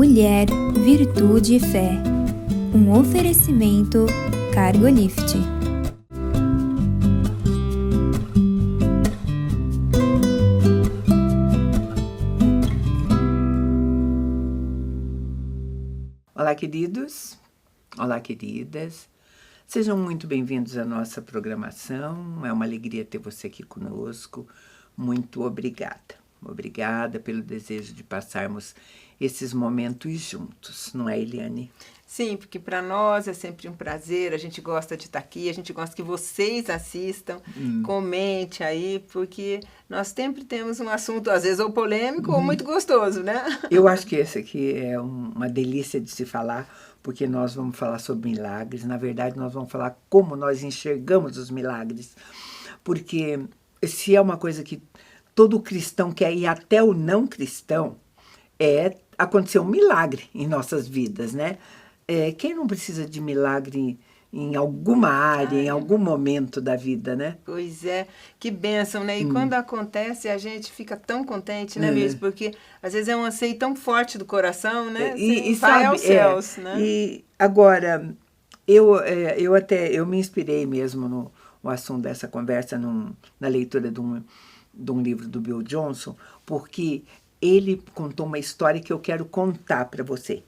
Mulher, Virtude e Fé. Um oferecimento Cargolift. Olá, queridos. Olá, queridas. Sejam muito bem-vindos à nossa programação. É uma alegria ter você aqui conosco. Muito obrigada. Obrigada pelo desejo de passarmos esses momentos juntos, não é, Eliane? Sim, porque para nós é sempre um prazer, a gente gosta de estar aqui, a gente gosta que vocês assistam, comente aí, porque nós sempre temos um assunto, às vezes, ou polêmico ou muito gostoso, né? Eu acho que esse aqui é uma delícia de se falar, porque nós vamos falar sobre milagres. Na verdade, nós vamos falar como nós enxergamos os milagres, porque se é uma coisa que todo cristão quer, e até o não cristão, acontecer um milagre em nossas vidas, né? Quem não precisa de milagre em alguma área, em algum momento da vida, né? Pois é, que bênção, né? E quando acontece, a gente fica tão contente, né, mesmo? Porque às vezes é um anseio tão forte do coração, né? E vai sabe, aos céus, né? E agora, eu me inspirei mesmo no assunto dessa conversa, na leitura de um livro do Bill Johnson, porque ele contou uma história que eu quero contar para você.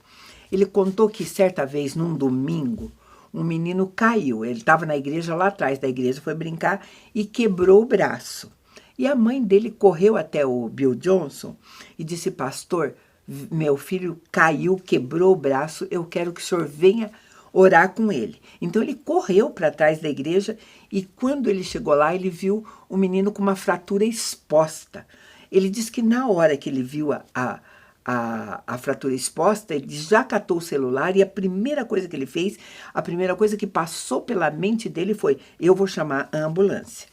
Ele contou que certa vez, num domingo, um menino caiu. Ele estava na igreja, lá atrás da igreja, foi brincar e quebrou o braço. E a mãe dele correu até o Bill Johnson e disse: pastor, meu filho caiu, quebrou o braço, eu quero que o senhor venha orar com ele. Então ele correu para trás da igreja e quando ele chegou lá, ele viu o menino com uma fratura exposta. Ele disse que na hora que ele viu a fratura exposta, ele já catou o celular e a primeira coisa que ele fez, a primeira coisa que passou pela mente dele foi: eu vou chamar a ambulância.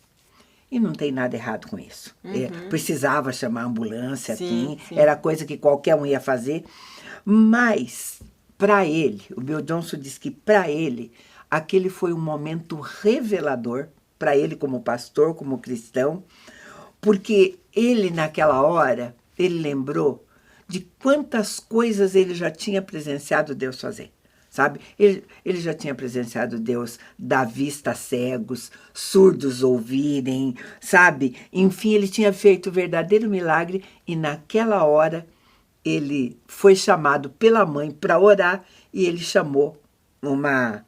E não tem nada errado com isso. Precisava chamar a ambulância, sim. Era coisa que qualquer um ia fazer. Mas, para ele, o Bill Johnson disse que para ele, aquele foi um momento revelador, para ele como pastor, como cristão, porque ele, naquela hora, ele lembrou de quantas coisas ele já tinha presenciado Deus fazer, sabe? Ele já tinha presenciado Deus dar vista a cegos, surdos ouvirem, sabe? Enfim, ele tinha feito o verdadeiro milagre e naquela hora ele foi chamado pela mãe para orar e ele chamou uma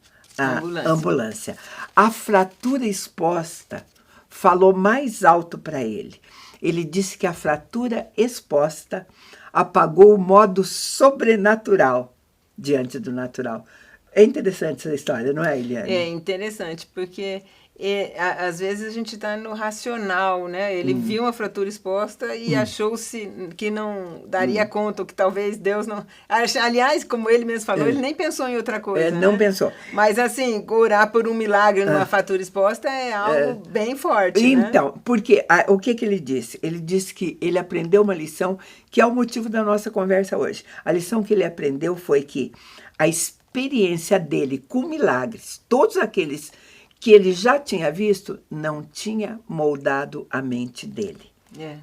ambulância. A fratura exposta falou mais alto para ele. Ele disse que a fratura exposta apagou o modo sobrenatural diante do natural. É interessante essa história, não é, Eliane? É interessante, porque às vezes a gente está no racional, né? Ele viu uma fratura exposta e achou-se que não daria conta, ou que talvez Deus não... Aliás, como ele mesmo falou, ele nem pensou em outra coisa, não pensou. Mas assim, orar por um milagre numa fratura exposta é algo bem forte, então, né? Porque o que ele disse? Ele disse que ele aprendeu uma lição que é o motivo da nossa conversa hoje. A lição que ele aprendeu foi que a experiência dele com milagres, todos aqueles que ele já tinha visto, não tinha moldado a mente dele.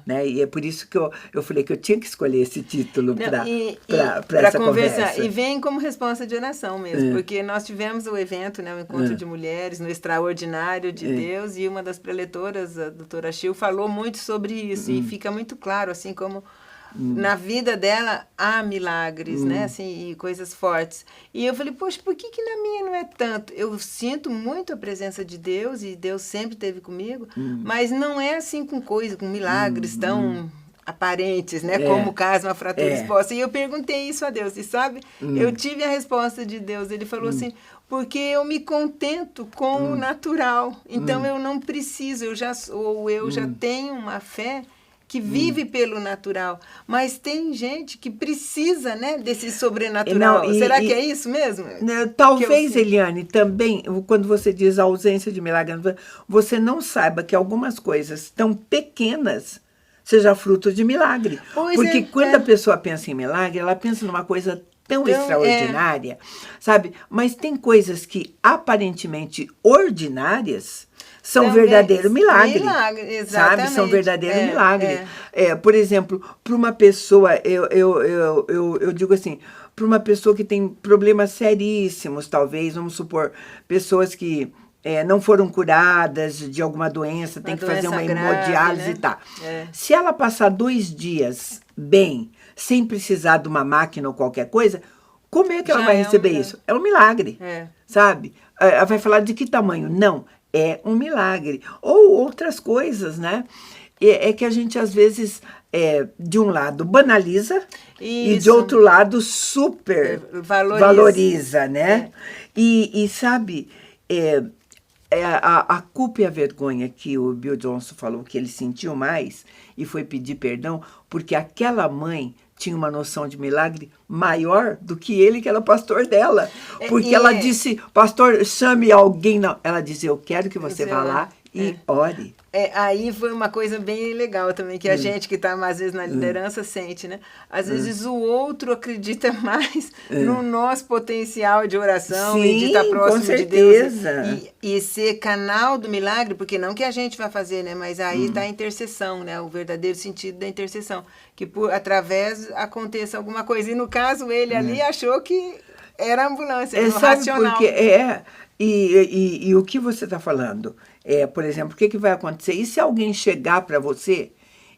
Né? E é por isso que eu falei que eu tinha que escolher esse título para essa conversa. E vem como resposta de oração mesmo, porque nós tivemos o evento, né, o Encontro de Mulheres, no Extraordinário de Deus, e uma das preletoras, a doutora Chil, falou muito sobre isso, e fica muito claro, assim, como na vida dela há milagres, né, assim, e coisas fortes. E eu falei, poxa, por que na minha não é tanto? Eu sinto muito a presença de Deus, e Deus sempre esteve comigo, mas não é assim com milagres tão aparentes, né, como o caso, uma fratura exposta. E eu perguntei isso a Deus, e sabe, eu tive a resposta de Deus. Ele falou assim: porque eu me contento com o natural, então eu não preciso, eu já tenho uma fé que vive pelo natural, mas tem gente que precisa, né, desse sobrenatural. Será que é isso mesmo? Talvez, Eliane, também, quando você diz ausência de milagre, você não saiba que algumas coisas tão pequenas seja fruto de milagre. Porque quando a pessoa pensa em milagre, ela pensa numa coisa tão extraordinária, sabe? Mas tem coisas que aparentemente ordinárias são Também, verdadeiro milagre, exatamente. sabe? São verdadeiro milagre. Por exemplo, para uma pessoa, eu digo assim, para uma pessoa que tem problemas seríssimos, talvez, vamos supor, pessoas que não foram curadas de alguma doença, tem que fazer uma hemodiálise, né? E tal. Se ela passar 2 dias bem, sem precisar de uma máquina ou qualquer coisa, como é que ela vai receber isso? É um milagre, sabe? Ela vai falar de que tamanho? Não, é um milagre. Ou outras coisas, né? É que a gente, às vezes, de um lado, banaliza e, de outro lado, super valoriza, né? E sabe, a culpa e a vergonha que o Bill Johnson falou que ele sentiu mais e foi pedir perdão porque aquela mãe tinha uma noção de milagre maior do que ele, que era o pastor dela. Porque ela disse, pastor, chame alguém. Não. Ela disse, eu quero que você vá lá e ore. Aí foi uma coisa bem legal também, que a gente que está, às vezes, na liderança sente, né? Às vezes o outro acredita mais no nosso potencial de oração. Sim, e de estar próximo de Deus. E ser canal do milagre, porque não que a gente vai fazer, né? Mas aí está a intercessão, né? O verdadeiro sentido da intercessão. Que através aconteça alguma coisa. E no caso, ele ali achou que era ambulância, racional. Porque e o que você está falando? Por exemplo, o que vai acontecer? E se alguém chegar para você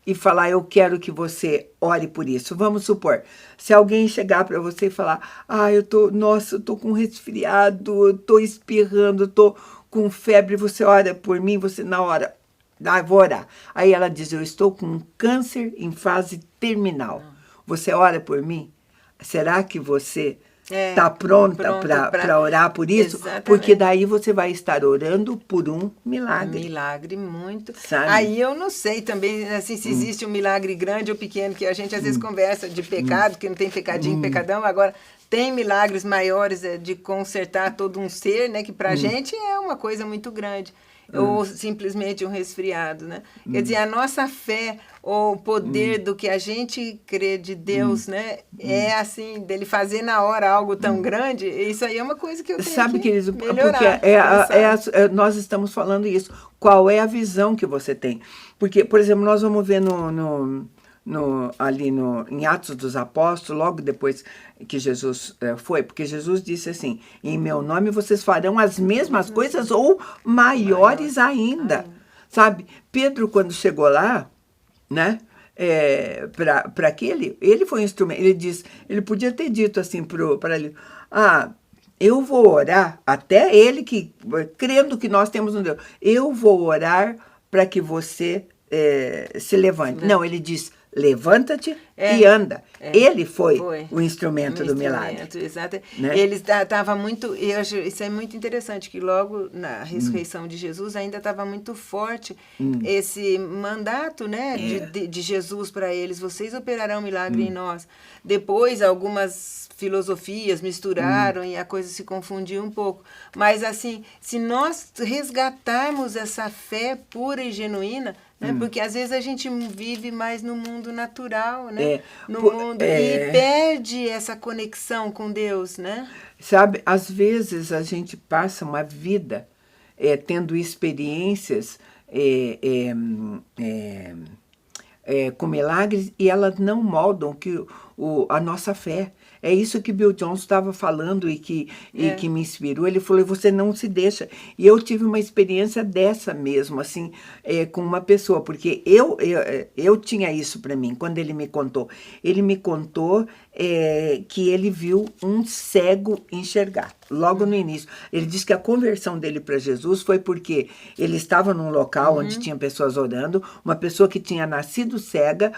e falar, eu quero que você ore por isso? Vamos supor, se alguém chegar para você e falar, eu tô com resfriado, eu tô espirrando, eu tô com febre, você ora por mim, você na hora, vou orar. Aí ela diz, eu estou com um câncer em fase terminal. Você ora por mim? Será que você está pronta para orar por isso? Exatamente. Porque daí você vai estar orando por um milagre. Um milagre muito. Sabe? Aí eu não sei também assim, se existe um milagre grande ou pequeno, que a gente às vezes conversa de pecado, que não tem pecadinho, pecadão. Agora, tem milagres maiores de consertar todo um ser, né? Que pra gente é uma coisa muito grande. Ou simplesmente um resfriado, né? Quer dizer, a nossa fé, ou o poder do que a gente crê de Deus, né? É assim, dele fazer na hora algo tão grande, isso aí é uma coisa que eu tenho que melhorar. Porque nós estamos falando isso. Qual é a visão que você tem? Porque, por exemplo, nós vamos ver em Atos dos Apóstolos, logo depois que Jesus foi, porque Jesus disse assim, em meu nome vocês farão as mesmas coisas ou maiores ainda. Sabe? Pedro, quando chegou lá, né, para aquele, ele foi um instrumento, ele podia ter dito assim para ele, eu vou orar, até ele que, crendo que nós temos um Deus, eu vou orar para que você se levante. Não, ele diz, levanta-te e anda. Ele foi o instrumento do milagre. Exato. Né? Ele estava muito... Eu acho, isso é muito interessante, que logo na ressurreição de Jesus ainda estava muito forte esse mandato, né, de Jesus para eles. Vocês operarão milagre em nós. Depois, algumas filosofias misturaram e a coisa se confundiu um pouco. Mas, assim, se nós resgatarmos essa fé pura e genuína, né? Porque às vezes a gente vive mais no mundo natural, né? E perde essa conexão com Deus, né? Sabe, às vezes a gente passa uma vida tendo experiências com milagres e elas não moldam a nossa fé. É isso que Bill Johnson estava falando e que me inspirou. Ele falou, você não se deixa. E eu tive uma experiência dessa mesmo, assim, com uma pessoa, porque eu tinha isso para mim, quando ele me contou. Ele me contou que ele viu um cego enxergar, logo no início. Ele disse que a conversão dele para Jesus foi porque ele estava num local onde tinha pessoas orando, uma pessoa que tinha nascido cega,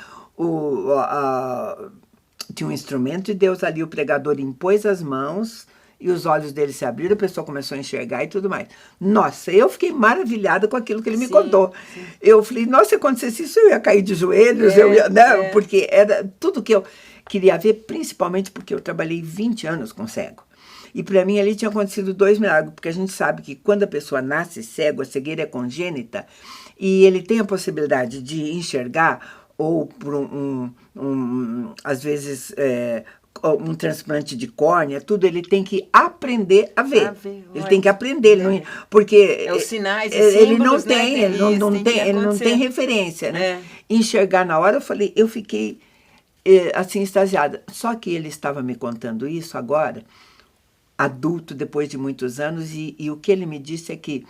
tinha um instrumento de Deus ali, o pregador impôs as mãos e os olhos dele se abriram, a pessoa começou a enxergar e tudo mais. Nossa, eu fiquei maravilhada com aquilo que ele me contou. Sim. Eu falei, nossa, se acontecesse isso, eu ia cair de joelhos, porque era tudo que eu queria ver, principalmente porque eu trabalhei 20 anos com cego. E para mim ali tinha acontecido 2 milagres, porque a gente sabe que quando a pessoa nasce cego, a cegueira é congênita, e ele tem a possibilidade de enxergar, ou por às vezes um transplante de córnea, tudo, ele tem que aprender a ver. Ele tem que aprender, porque os sinais, ele não símbolos, tem, né? ele não tem referência, né? Enxergar na hora, eu fiquei assim extasiada. Só que ele estava me contando isso agora, adulto, depois de muitos anos, e o que ele me disse é que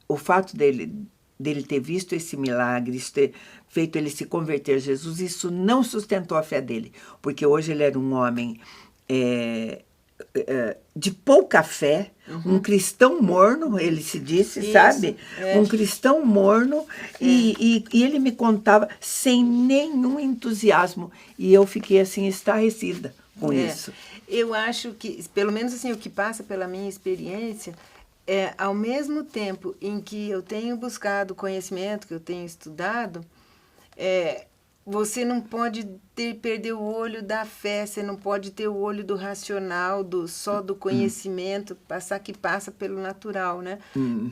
o fato dele ter visto esse milagre, isso ter feito ele se converter a Jesus, isso não sustentou a fé dele, porque hoje ele era um homem de pouca fé, um cristão morno, ele se disse, isso, sabe? Um cristão morno, e ele me contava sem nenhum entusiasmo, e eu fiquei assim estarrecida com isso. Eu acho que, pelo menos assim, o que passa pela minha experiência, ao mesmo tempo em que eu tenho buscado conhecimento, que eu tenho estudado, você não pode perder o olho da fé, você não pode ter o olho do racional, só do conhecimento, que passa pelo natural, né?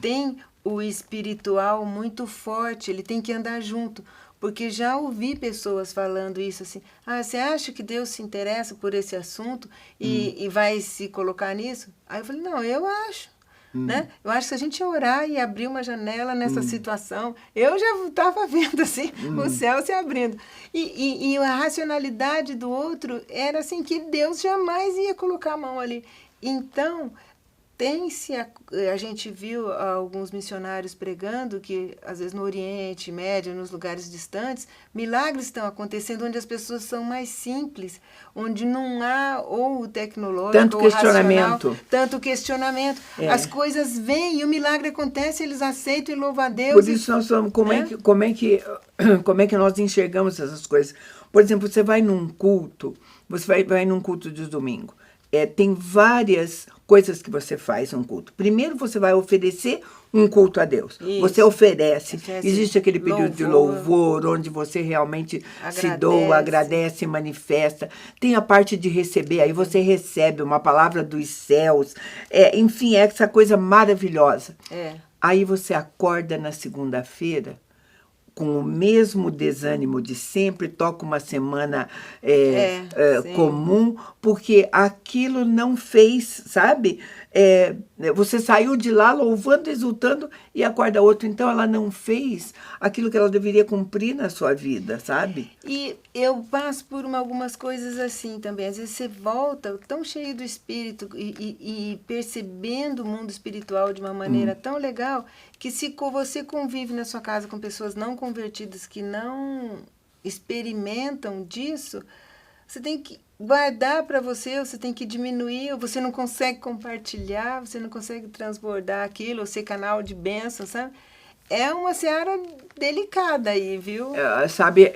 Tem o espiritual muito forte, ele tem que andar junto. Porque já ouvi pessoas falando isso assim, você acha que Deus se interessa por esse assunto e vai se colocar nisso? Aí eu falei, não, eu acho. Né? Eu acho que se a gente orar e abrir uma janela nessa situação, eu já estava vendo assim, o céu se abrindo. E a racionalidade do outro era assim, que Deus jamais ia colocar a mão ali. Então, a gente viu alguns missionários pregando que, às vezes, no Oriente Médio, nos lugares distantes, milagres estão acontecendo onde as pessoas são mais simples, onde não há ou o tecnológico, tanto ou questionamento. Racional, tanto questionamento. As coisas vêm e o milagre acontece, eles aceitam e louvam a Deus. Por isso nós falamos, como é que nós enxergamos essas coisas. Por exemplo, você vai num culto, você vai num culto de domingo. Tem várias coisas que você faz num culto. Primeiro, você vai oferecer um culto a Deus. Isso. Você oferece. Existe aquele período de louvor, onde você realmente se doa, agradece, manifesta. Tem a parte de receber. Aí você recebe uma palavra dos céus. Enfim, é essa coisa maravilhosa. Aí você acorda na segunda-feira com o mesmo desânimo de sempre, toca uma semana comum, porque aquilo não fez, sabe? Você saiu de lá louvando, exultando, e acorda outro. Então, ela não fez aquilo que ela deveria cumprir na sua vida, sabe? E eu passo por algumas coisas assim também. Às vezes você volta tão cheio do espírito e percebendo o mundo espiritual de uma maneira tão legal, que se você convive na sua casa com pessoas não convertidas que não experimentam disso, você tem que guardar para você tem que diminuir, você não consegue compartilhar, você não consegue transbordar aquilo, ou ser canal de bênção, sabe? É uma seara delicada aí, viu? Sabe,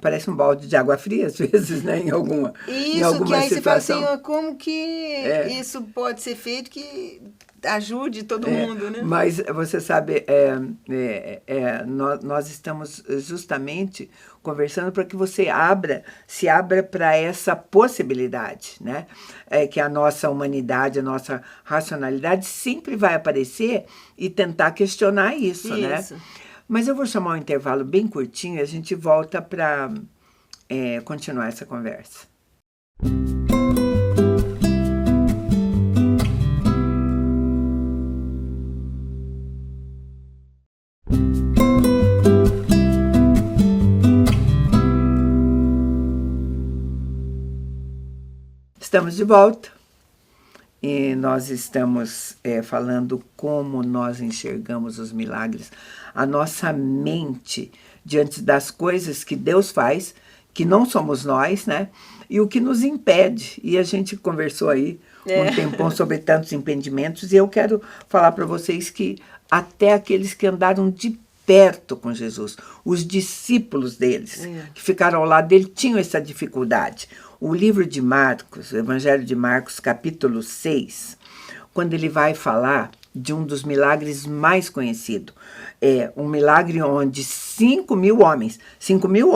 parece um balde de água fria, às vezes, né? Em alguma que aí situação. Você fala assim, como que isso pode ser feito que ajude todo mundo, né? Mas você sabe, nós estamos justamente conversando para que você se abra para essa possibilidade, né? Que a nossa humanidade, a nossa racionalidade sempre vai aparecer e tentar questionar isso, né? Mas eu vou chamar um intervalo bem curtinho e a gente volta para continuar essa conversa. Estamos de volta e nós estamos falando como nós enxergamos os milagres, a nossa mente diante das coisas que Deus faz, que não somos nós, né? E o que nos impede. E a gente conversou aí um tempão sobre tantos impedimentos, e eu quero falar para vocês que até aqueles que andaram de perto com Jesus, os discípulos deles, que ficaram ao lado dele, tinham essa dificuldade. O livro de Marcos, o Evangelho de Marcos, capítulo 6, quando ele vai falar de um dos milagres mais conhecidos, um milagre onde 5.000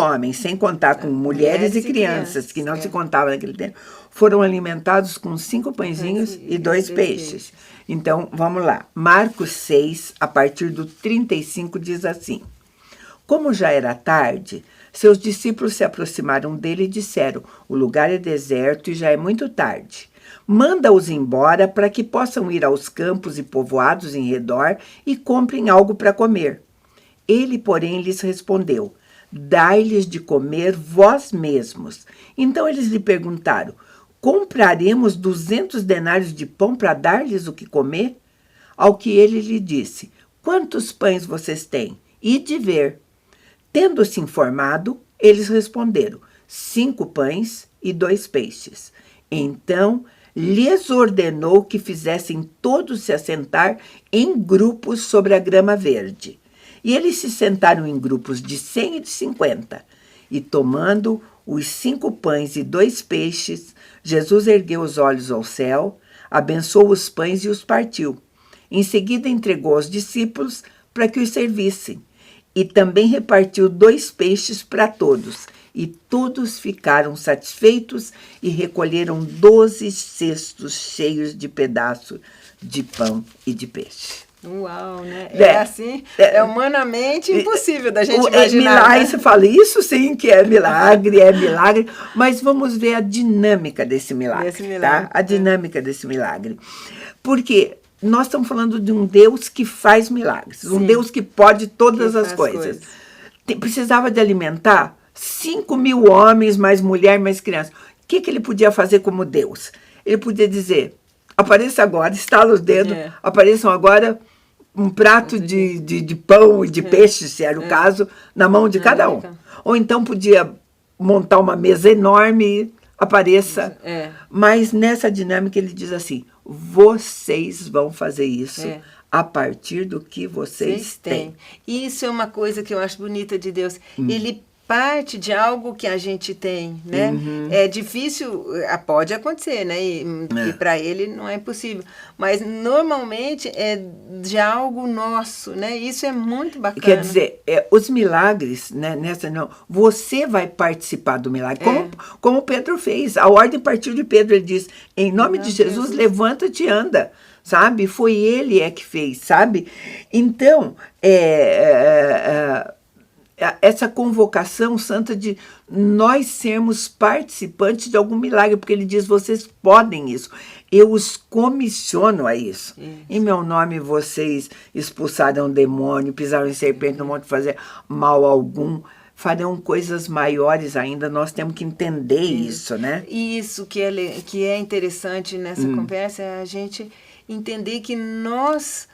homens, sem contar com mulheres e crianças, que não se contavam naquele tempo, foram alimentados com 5 pãezinhos e 2 peixes. Então, vamos lá. Marcos 6, a partir do 35, diz assim: Como já era tarde, Seus discípulos se aproximaram dele e disseram: o lugar é deserto e já é muito tarde. Manda-os embora para que possam ir aos campos e povoados em redor e comprem algo para comer. Ele, porém, lhes respondeu: dai-lhes de comer vós mesmos. Então eles lhe perguntaram: compraremos 200 denários de pão para dar-lhes o que comer? Ao que ele lhe disse: quantos pães vocês têm? Ide ver. Tendo-se informado, eles responderam: 5 pães e 2 peixes. Então lhes ordenou que fizessem todos se assentar em grupos sobre a grama verde. E eles se sentaram em grupos de 100 e de 50. E tomando os 5 pães e 2 peixes, Jesus ergueu os olhos ao céu, abençoou os pães e os partiu. Em seguida entregou aos discípulos para que os servissem. E também repartiu 2 peixes para todos. E todos ficaram satisfeitos e recolheram 12 cestos cheios de pedaços de pão e de peixe. Uau, né? É humanamente impossível da gente imaginar. Aí você fala, isso sim que é milagre, mas vamos ver a dinâmica desse milagre, tá? A dinâmica desse milagre. Porque nós estamos falando de um Deus que faz milagres, um Deus que pode todas as coisas. Precisava de alimentar 5.000 homens, mais mulher, mais criança. O que ele podia fazer como Deus? Ele podia dizer: apareça agora, estala os dedos, apareçam agora um prato de pão e de peixe, se era o caso, na mão de cada um. Ou então podia montar uma mesa enorme, apareça. Mas nessa dinâmica ele diz assim: vocês vão fazer isso a partir do que vocês têm. Isso é uma coisa que eu acho bonita de Deus. Ele parte de algo que a gente tem, né? É difícil, pode acontecer, né? E para ele não é impossível. Mas normalmente é de algo nosso, né? Isso é muito bacana. Quer dizer, os milagres, né? Você vai participar do milagre, como Pedro fez. A ordem partiu de Pedro, ele diz: em nome de Jesus, levanta-te e anda. Sabe? Foi ele que fez, sabe? Então, essa convocação santa de nós sermos participantes de algum milagre, porque ele diz: vocês podem isso, eu os comissiono a isso. Em meu nome vocês expulsarão demônio, pisaram em serpente, não vão fazer mal algum, farão coisas maiores ainda. Nós temos que entender isso, né? Isso que é interessante nessa conversa é a gente entender que nós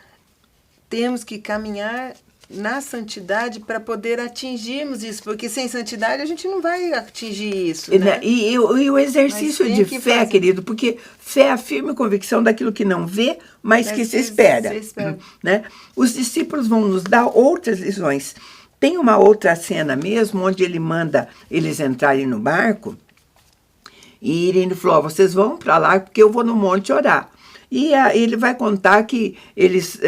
temos que caminhar na santidade para poder atingirmos isso, porque sem santidade a gente não vai atingir isso, né? E o exercício de fé, querido, porque fé é a firme convicção daquilo que não vê, mas que se espera. Né? Os discípulos vão nos dar outras lições. Tem uma outra cena mesmo, onde ele manda eles entrarem no barco e ele falou: vocês vão para lá porque eu vou no monte orar. E ele vai contar que eles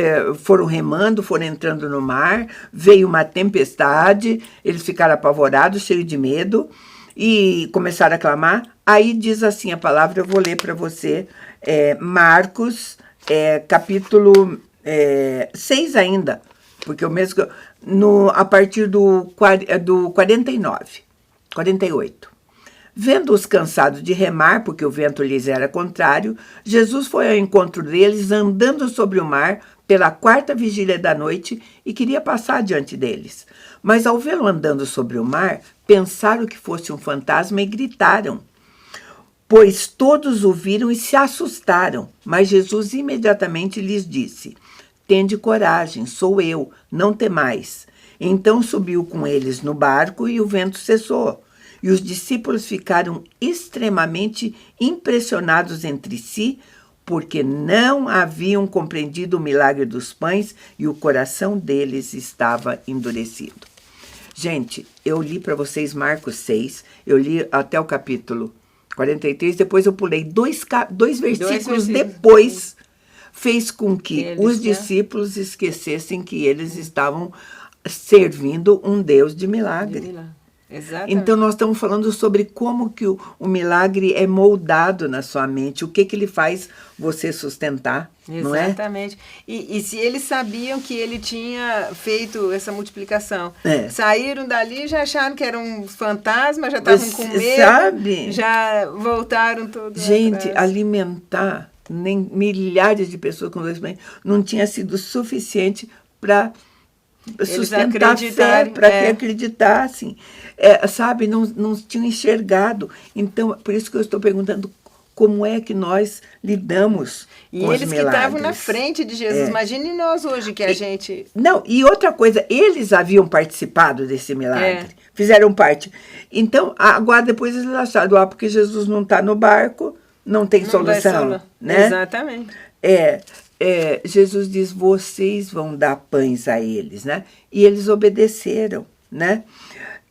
foram remando, foram entrando no mar, veio uma tempestade, eles ficaram apavorados, cheios de medo, e começaram a clamar. Aí diz assim a palavra, eu vou ler para você, Marcos, capítulo 6 ainda, porque o mesmo, a partir do 48. Vendo-os cansados de remar, porque o vento lhes era contrário, Jesus foi ao encontro deles, andando sobre o mar, pela 4ª vigília da noite, e queria passar diante deles. Mas ao vê-lo andando sobre o mar, pensaram que fosse um fantasma e gritaram, pois todos o viram e se assustaram. Mas Jesus imediatamente lhes disse: tende coragem, sou eu, não temais. Então subiu com eles no barco e o vento cessou. E os discípulos ficaram extremamente impressionados entre si, porque não haviam compreendido o milagre dos pães e o coração deles estava endurecido. Gente, eu li para vocês Marcos 6, eu li até o capítulo 43, depois eu pulei dois versículos depois, fez com que os discípulos esquecessem que eles estavam servindo um Deus de milagre. Exatamente. Então, nós estamos falando sobre como que o milagre é moldado na sua mente, o que ele faz você sustentar, não é? Exatamente. E se eles sabiam que ele tinha feito essa multiplicação, saíram dali e já acharam que eram um fantasma, já estavam com medo, sabe? já voltaram todos Gente, atrás. alimentar milhares de pessoas com doença não tinha sido suficiente para sustentar a fé, para que acreditassem. Sabe, não tinham enxergado. Então, por isso que eu estou perguntando como é que nós lidamos com os milagres. E eles que estavam na frente de Jesus. Imagine nós hoje que a gente... Não, e outra coisa, eles haviam participado desse milagre. Fizeram parte. Então, agora depois eles acharam, porque Jesus não está no barco, não tem solução. Né? Exatamente. Jesus diz, vocês vão dar pães a eles, né? E eles obedeceram, né?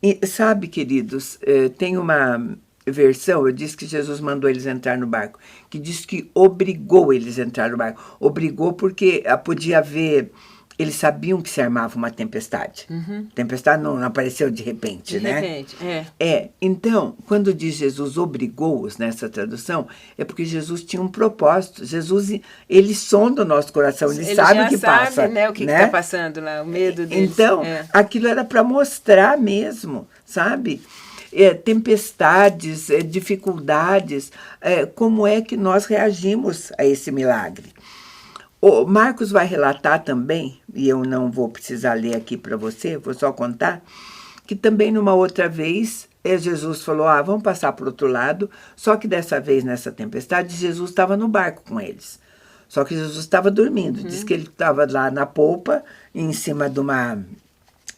E, sabe, queridos, tem uma versão, eu disse que Jesus mandou eles entrar no barco, que diz que obrigou eles a entrar no barco. Obrigou porque podia haver... Eles sabiam que se armava uma tempestade. Tempestade não apareceu de repente, né? De repente, Então, quando diz Jesus obrigou-os nessa tradução, é porque Jesus tinha um propósito. Jesus, ele sonda o nosso coração, ele sabe o que passa. Ele sabe, né, o que está passando lá, o medo deles. Então, aquilo era para mostrar mesmo, sabe? Tempestades, dificuldades, como é que nós reagimos a esse milagre. O Marcos vai relatar também, e eu não vou precisar ler aqui para você, vou só contar, que também numa outra vez Jesus falou, vamos passar para o outro lado, só que dessa vez nessa tempestade Jesus estava no barco com eles. Só que Jesus estava dormindo, diz que ele estava lá na polpa, em cima de uma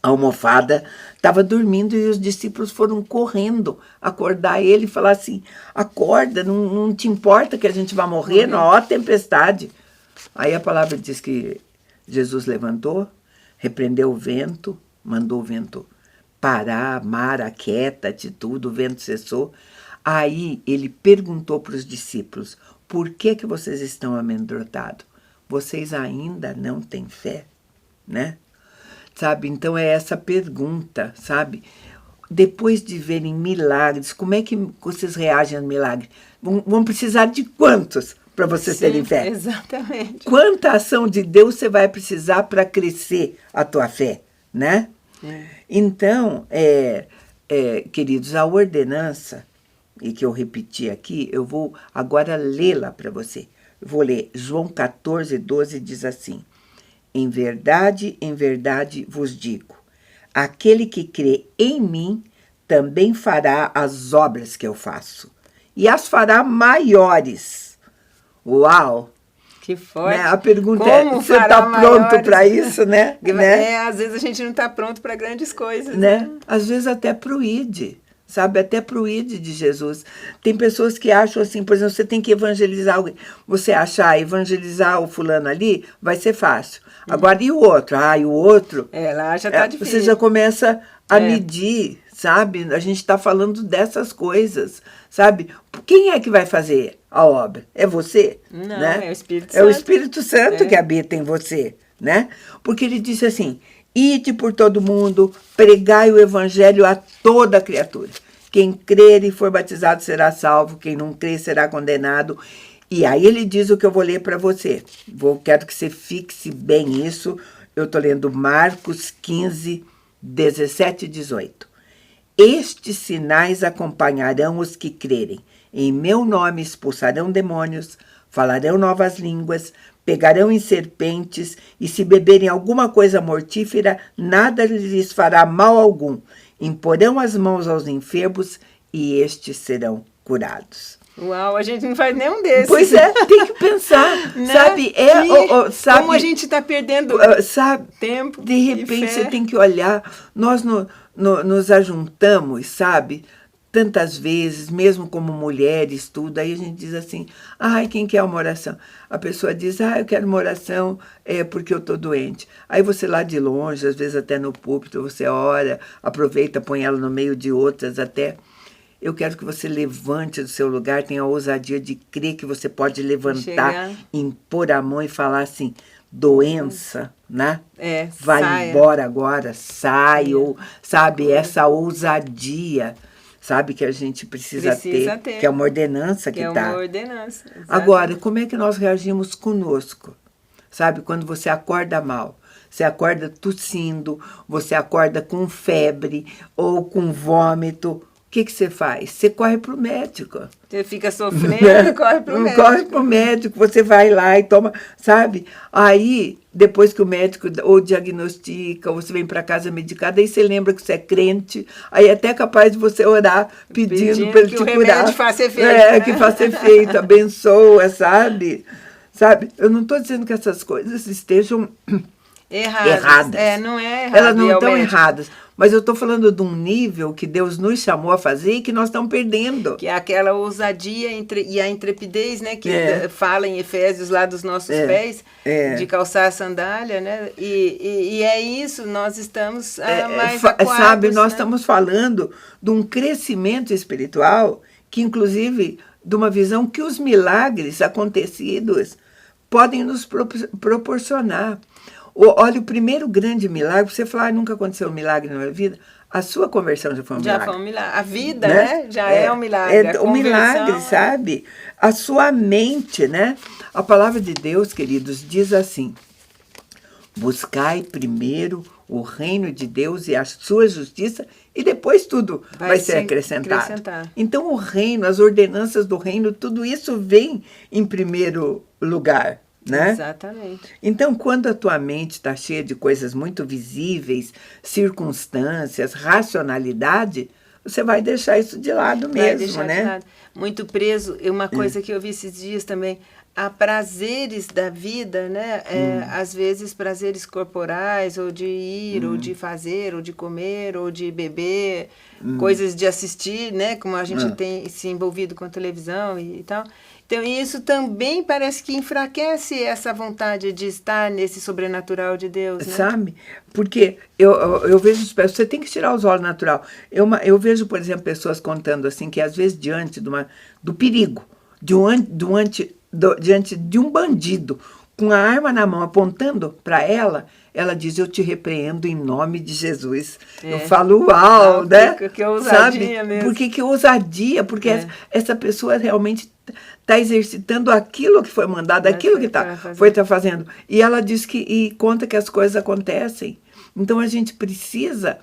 almofada, estava dormindo e os discípulos foram correndo acordar ele e falar assim, acorda, não te importa que a gente vai morrer na hora tempestade. Aí a palavra diz que Jesus levantou, repreendeu o vento, mandou o vento parar, mar aquieta-te tudo, o vento cessou. Aí ele perguntou para os discípulos, por que vocês estão amedrontados? Vocês ainda não têm fé, né? Sabe, então é essa pergunta, sabe? Depois de verem milagres, como é que vocês reagem a milagres? Vão precisar de quantos? Para vocês terem fé. Exatamente. Quanta ação de Deus você vai precisar para crescer a tua fé, né? Então, queridos, a ordenança, e que eu repeti aqui, eu vou agora lê-la para você. Eu vou ler João 14, 12, diz assim, em verdade vos digo, aquele que crê em mim também fará as obras que eu faço, e as fará maiores. Uau! Que forte. Né? A pergunta como você está pronto para isso, né? Às vezes a gente não está pronto para grandes coisas. Né? Às vezes até para o ID, sabe? Até para o ID de Jesus. Tem pessoas que acham assim, por exemplo, você tem que evangelizar alguém. Você achar, evangelizar o fulano ali, vai ser fácil. Agora, e o outro? E o outro... lá já está difícil. Você já começa a medir, sabe? A gente está falando dessas coisas, sabe? Quem é que vai fazer a obra? É você? Não, né? é o Espírito Santo. É o Espírito Santo que habita em você, né? Porque ele disse assim, ide por todo mundo, pregai o evangelho a toda criatura. Quem crer e for batizado será salvo, quem não crer será condenado. E aí ele diz o que eu vou ler para você. Quero que você fixe bem isso. Eu estou lendo Marcos 15, 17 e 18. Estes sinais acompanharão os que crerem. Em meu nome expulsarão demônios, falarão novas línguas, pegarão em serpentes, e se beberem alguma coisa mortífera, nada lhes fará mal algum. Imporão as mãos aos enfermos, e estes serão curados. Uau, a gente não faz nenhum desses. Pois tem que pensar, né? Sabe? Sabe? Como a gente está perdendo tempo. De repente você tem que olhar, nós nos ajuntamos, sabe? Tantas vezes, mesmo como mulheres, tudo, aí a gente diz assim, quem quer uma oração? A pessoa diz, eu quero uma oração porque eu estou doente. Aí você lá de longe, às vezes até no púlpito, você ora, aproveita, põe ela no meio de outras até. eu quero que você levante do seu lugar, tenha a ousadia de crer que você pode levantar, impor a mão e falar assim, doença, né? Vai saia. Embora agora, sai, ou, sabe, essa ousadia, sabe, que a gente precisa ter, que é uma ordenança que está. É uma ordenança. Exatamente. Agora, como é que nós reagimos conosco? Sabe, quando você acorda mal, você acorda tossindo, você acorda com febre ou com vômito, o que você faz? Você corre para o médico. Você fica sofrendo e corre para o médico. Corre para o médico, você vai lá e toma, sabe? Aí, depois que o médico ou diagnostica, ou você vem para casa medicada, aí você lembra que você é crente, aí é até capaz de você orar pedindo para ele te curar. Que o remédio faça efeito. Que faça efeito, abençoa, sabe? Eu não estou dizendo que essas coisas estejam erradas. Não é errado. Elas não estão erradas. Mas eu estou falando de um nível que Deus nos chamou a fazer e que nós estamos perdendo. Que é aquela ousadia e a intrepidez, né? Que fala em Efésios lá dos nossos pés, de calçar a sandália, né? E é isso, nós estamos mais acuados. Sabe, nós estamos falando de um crescimento espiritual que, inclusive, de uma visão que os milagres acontecidos podem nos proporcionar. Olha, o primeiro grande milagre, você fala, nunca aconteceu um milagre na minha vida, a sua conversão já foi um milagre. Já foi um milagre. A vida, né? Já é um milagre. Um milagre, sabe? A sua mente, né? A palavra de Deus, queridos, diz assim, buscai primeiro o reino de Deus e a sua justiça, e depois tudo vai ser acrescentado. Então, o reino, as ordenanças do reino, tudo isso vem em primeiro lugar. Né? Exatamente. Então, quando a tua mente está cheia de coisas muito visíveis, circunstâncias, racionalidade, você vai deixar isso de lado mesmo, né? De lado. Muito preso. Uma coisa que eu vi esses dias também, há prazeres da vida, né? Às vezes prazeres corporais, ou de ir, ou de fazer, ou de comer, ou de beber, coisas de assistir, né? Como a gente tem se envolvido com a televisão e tal. Então, isso também parece que enfraquece essa vontade de estar nesse sobrenatural de Deus, né? Sabe? Porque eu vejo, você tem que tirar os olhos natural. Eu vejo, por exemplo, pessoas contando assim, que às vezes diante do perigo, diante de um bandido, com a arma na mão, apontando para ela diz, eu te repreendo em nome de Jesus. Eu falo, uau, né? Que ousadia, sabe? Mesmo. Que ousadia, porque essa pessoa realmente está exercitando aquilo que foi mandado, aquilo que foi fazendo. E ela diz e conta que as coisas acontecem. Então, a gente precisa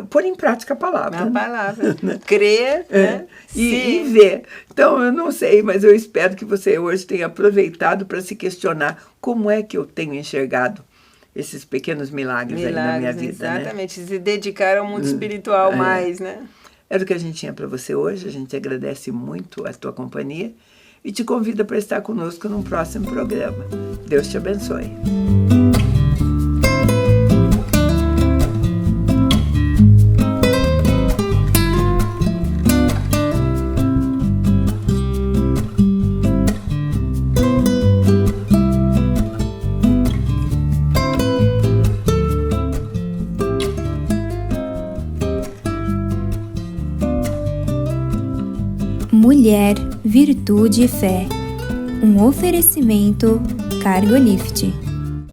pôr em prática a palavra. A palavra. Crer, né? E ver. Então, eu não sei, mas eu espero que você hoje tenha aproveitado para se questionar como é que eu tenho enxergado esses pequenos milagres aí na minha vida. Exatamente. Né? Se dedicar ao mundo espiritual mais, né? Era o que a gente tinha para você hoje. A gente agradece muito a tua companhia e te convida para estar conosco num próximo programa. Deus te abençoe. Mulher, Virtude e Fé. Um oferecimento Cargolift.